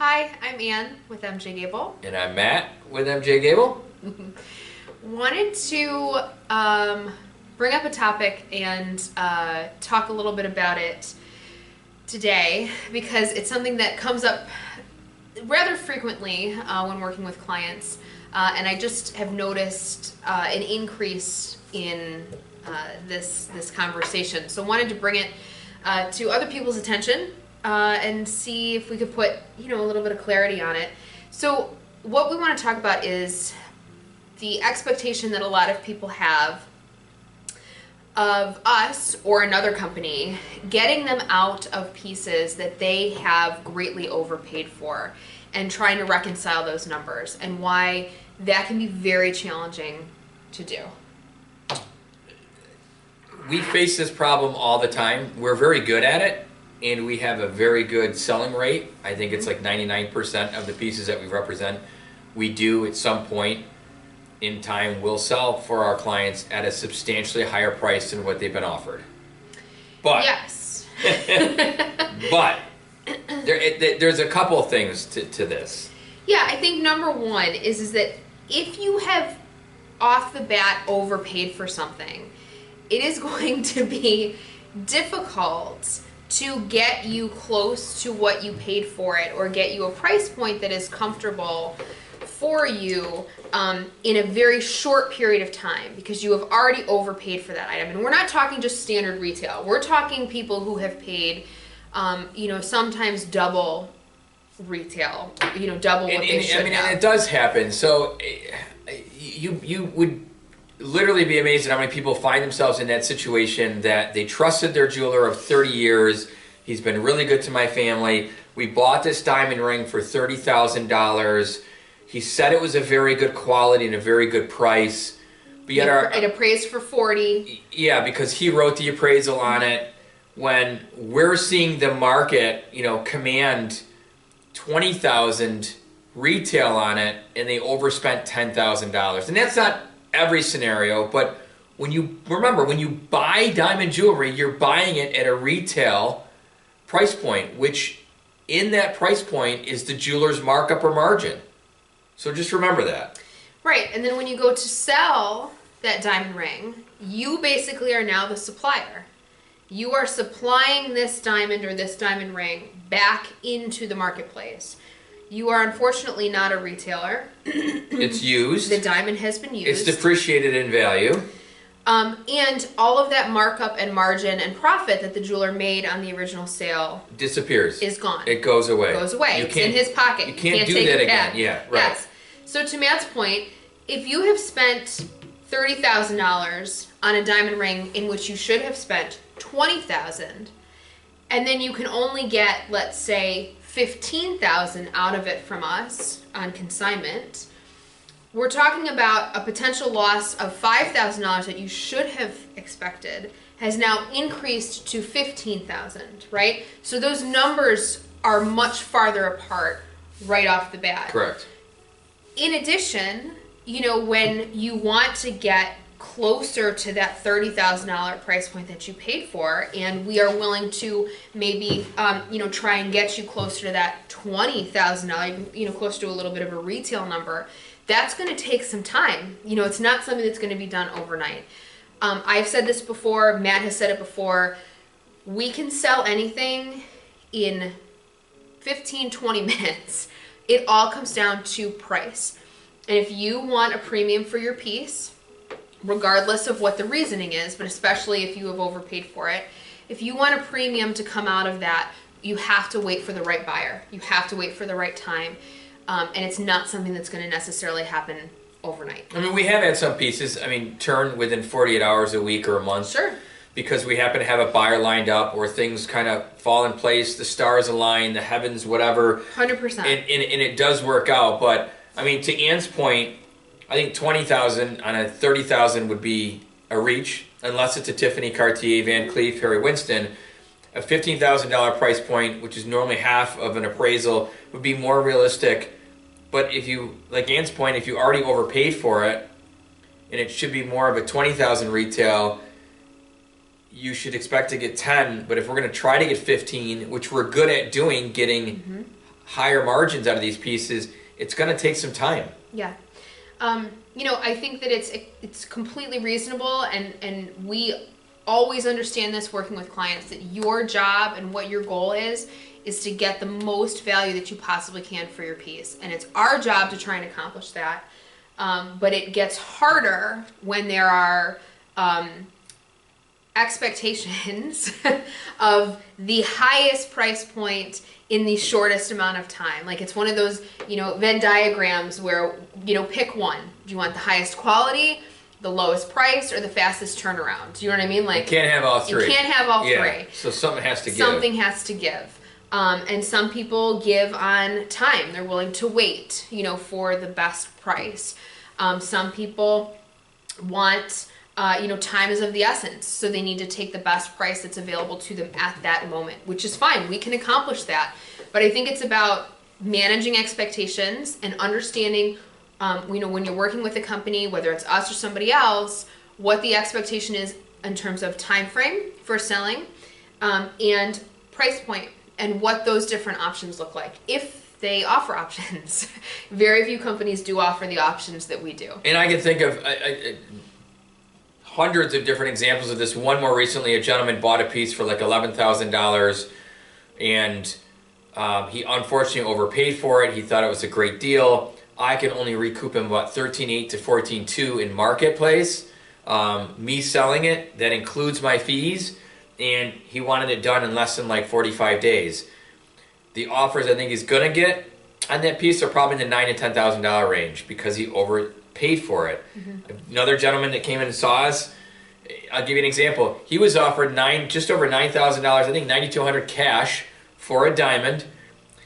Hi, I'm Ann with MJ Gabel. And I'm Matt with MJ Gabel. Wanted to bring up a topic and talk a little bit about it today because it's something that comes up rather frequently when working with clients, and I just have noticed an increase in this conversation. So wanted to bring it to other people's attention and see if we could put a little bit of clarity on it. So what we want to talk about is the expectation that a lot of people have of us or another company getting them out of pieces that they have greatly overpaid for and trying to reconcile those numbers, and why that can be very challenging to do. We face this problem all the time. We're very good at it, and we have a very good selling rate. I think it's like 99% of the pieces that we represent, we do at some point in time will sell for our clients at a substantially higher price than what they've been offered. But yes. but there's a couple of things to this. Yeah, I think number one is that if you have off the bat overpaid for something, it is going to be difficult to get you close to what you paid for it, or get you a price point that is comfortable for you in a very short period of time, because you have already overpaid for that item. And we're not talking just standard retail. We're talking people who have paid, sometimes double retail, double what they should have. And it does happen. So you would literally be amazed at how many people find themselves in that situation, that they trusted their jeweler of 30 years. He's been really good to my family. We bought this diamond ring for $30,000. He said it was a very good quality and a very good price. But yet it appraised for 40. Yeah, because he wrote the appraisal on it. When we're seeing the market, command $20,000 retail on it, and they overspent $10,000. And that's not every scenario, but when you buy diamond jewelry, you're buying it at a retail price point, which in that price point is the jeweler's markup or margin. So just remember that. Right, and then when you go to sell that diamond ring, you basically are now the supplier. You are supplying this diamond or this diamond ring back into the marketplace. You are unfortunately not a retailer. It's used. The diamond has been used. It's depreciated in value. And all of that markup and margin and profit that the jeweler made on the original sale disappears. Is gone. It goes away. Goes away. It's in his pocket. You can't do take that it again. back. Yeah, right. Yes. So to Matt's point, if you have spent $30,000 on a diamond ring in which you should have spent $20,000, and then you can only get, let's say, $15,000 out of it from us on consignment, we're talking about a potential loss of $5,000 that you should have expected has now increased to $15,000, right? So those numbers are much farther apart right off the bat. Correct. In addition, when you want to get closer to that $30,000 price point that you paid for, and we are willing to maybe try and get you closer to that $20,000, closer to a little bit of a retail number, that's going to take some time. It's not something that's going to be done overnight. I've said this before, Matt has said it before, we can sell anything in 15-20 minutes. It all comes down to price. And if you want a premium for your piece, regardless of what the reasoning is, but especially if you have overpaid for it, if you want a premium to come out of that, you have to wait for the right buyer. You have to wait for the right time. And it's not something that's going to necessarily happen overnight. I mean, we have had some pieces, turn within 48 hours, a week, or a month. Sure. Because we happen to have a buyer lined up, or things kind of fall in place, the stars align, the heavens, whatever. 100%. And it does work out. But, to Ann's point, I think $20,000 on a $30,000 would be a reach, unless it's a Tiffany, Cartier, Van Cleef, Harry Winston. A $15,000 price point, which is normally half of an appraisal, would be more realistic. But if you, like Ann's point, if you already overpaid for it, and it should be more of a $20,000 retail, you should expect to get 10. But if we're going to try to get 15, which we're good at doing, getting higher margins out of these pieces, it's going to take some time. Yeah. You know, I think that it's completely reasonable, and we always understand this working with clients, that your job and what your goal is to get the most value that you possibly can for your piece. And it's our job to try and accomplish that. But it gets harder when there are expectations of the highest price point in the shortest amount of time. Like, it's one of those, you know, Venn diagrams where, you know, pick one. Do you want the highest quality, the lowest price, or the fastest turnaround? Do you know what I mean? Like, You can't have all three. You can't have all three. So something has to give. Something has to give. And some people give on time. They're willing to wait, you know, for the best price. Some people want, you know, time is of the essence. So they need to take the best price that's available to them at that moment, which is fine. We can accomplish that. But I think it's about managing expectations and understanding, you know, when you're working with a company, whether it's us or somebody else, what the expectation is in terms of time frame for selling, and price point, and what those different options look like, if they offer options. Very few companies do offer the options that we do. And I can think of hundreds of different examples of this. One more recently, a gentleman bought a piece for like $11,000, and he unfortunately overpaid for it. He thought it was a great deal. I can only recoup him about $13,800 to $14,200 in marketplace. Me selling it, that includes my fees, and he wanted it done in less than like 45 days. The offers I think he's gonna get on that piece are probably in the $9,000 to $10,000 range because he overpaid for it. Mm-hmm. Another gentleman that came in and saw us, I'll give you an example. He was offered just over $9,000, I think $9,200 cash for a diamond.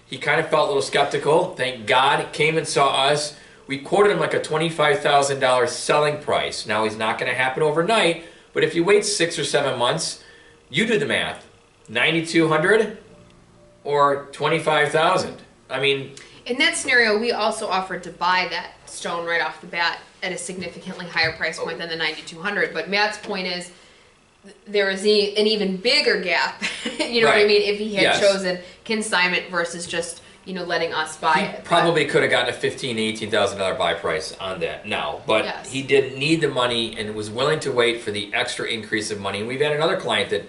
He kind of felt a little skeptical. Thank God he came and saw us. We quoted him like a $25,000 selling price. Now, it's not going to happen overnight, but if you wait 6 or 7 months, you do the math. $9,200 or $25,000. I mean, in that scenario, we also offered to buy that stone right off the bat at a significantly higher price point than the $9,200. But Matt's point is, there is an even bigger gap. You know what I mean? If he had chosen consignment versus just, you know, letting us buy it. He probably could have gotten a $15,000 to $18,000 buy price on that now, but he didn't need the money and was willing to wait for the extra increase of money. And we've had another client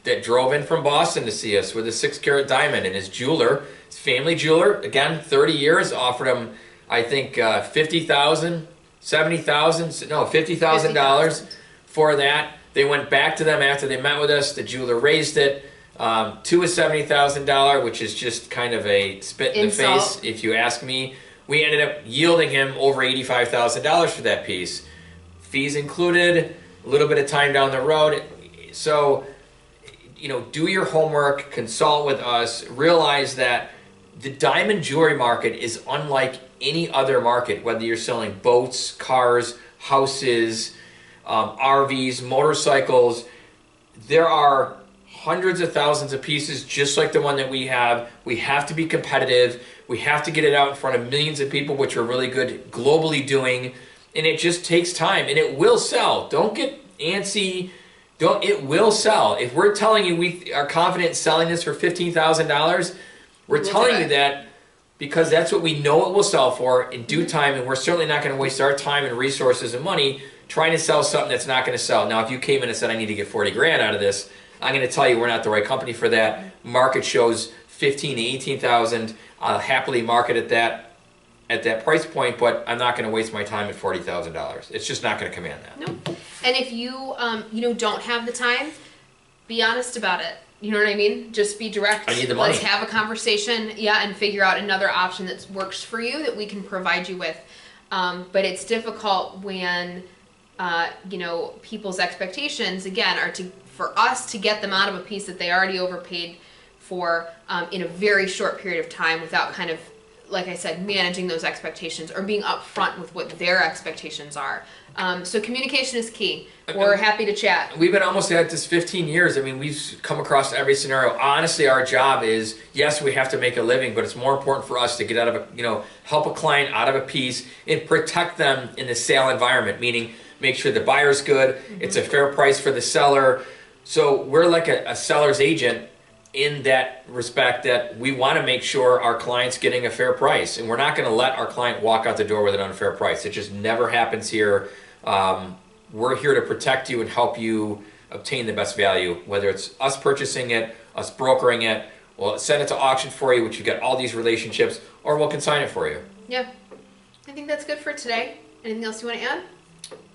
that drove in from Boston to see us with a 6-carat diamond, and his jeweler, his family jeweler, again 30 years, offered him I think $50,000, $70,000, no $50,000 for that. They went back to them after they met with us. The jeweler raised it to a $70,000, which is just kind of a spit in the face, if you ask me. We ended up yielding him over $85,000 for that piece. Fees included, a little bit of time down the road. So, you know, do your homework, consult with us, realize that the diamond jewelry market is unlike any other market, whether you're selling boats, cars, houses, RVs, motorcycles. There are hundreds of thousands of pieces just like the one that we have. We have to be competitive. We have to get it out in front of millions of people, which we're really good globally doing. And it just takes time, and it will sell. Don't get antsy. It will sell. If we're telling you we are confident in selling this for $15,000, we're telling you that because that's what we know it will sell for in due time, and we're certainly not going to waste our time and resources and money trying to sell something that's not going to sell. Now, if you came in and said, I need to get 40 grand out of this, I'm going to tell you we're not the right company for that. Market shows 15 to 18,000. I'll happily market at that price point, but I'm not going to waste my time at $40,000. It's just not going to command that. No. And if you, you know, don't have the time, be honest about it. You know what I mean? Just be direct. I need the money. Let's have a conversation, and figure out another option that works for you that we can provide you with. But it's difficult when, you know, people's expectations, again, are for us to get them out of a piece that they already overpaid for in a very short period of time without kind of, like I said, managing those expectations or being upfront with what their expectations are. So communication is key. We're happy to chat. We've been almost at this 15 years. I mean, we've come across every scenario. Honestly, our job is, yes, we have to make a living, but it's more important for us to get out of help a client out of a piece and protect them in the sale environment, meaning make sure the buyer's good, it's a fair price for the seller. So we're like a seller's agent, in that respect that we want to make sure our client's getting a fair price, and we're not going to let our client walk out the door with an unfair price. It just never happens here. We're here to protect you and help you obtain the best value, whether it's us purchasing it, us brokering it, we'll send it to auction for you, which you get all these relationships, or we'll consign it for you. Yeah, I think that's good for today. Anything else you want to add?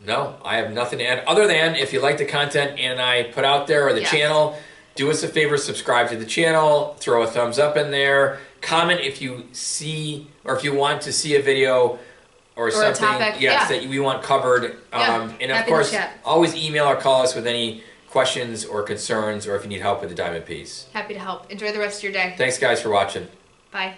No, I have nothing to add other than if you like the content and I put out there or the channel, do us a favor, subscribe to the channel, throw a thumbs up in there, comment if you see or if you want to see a video or something topic, that we want covered. And of course, always email or call us with any questions or concerns or if you need help with the diamond piece. Happy to help. Enjoy the rest of your day. Thanks guys for watching. Bye.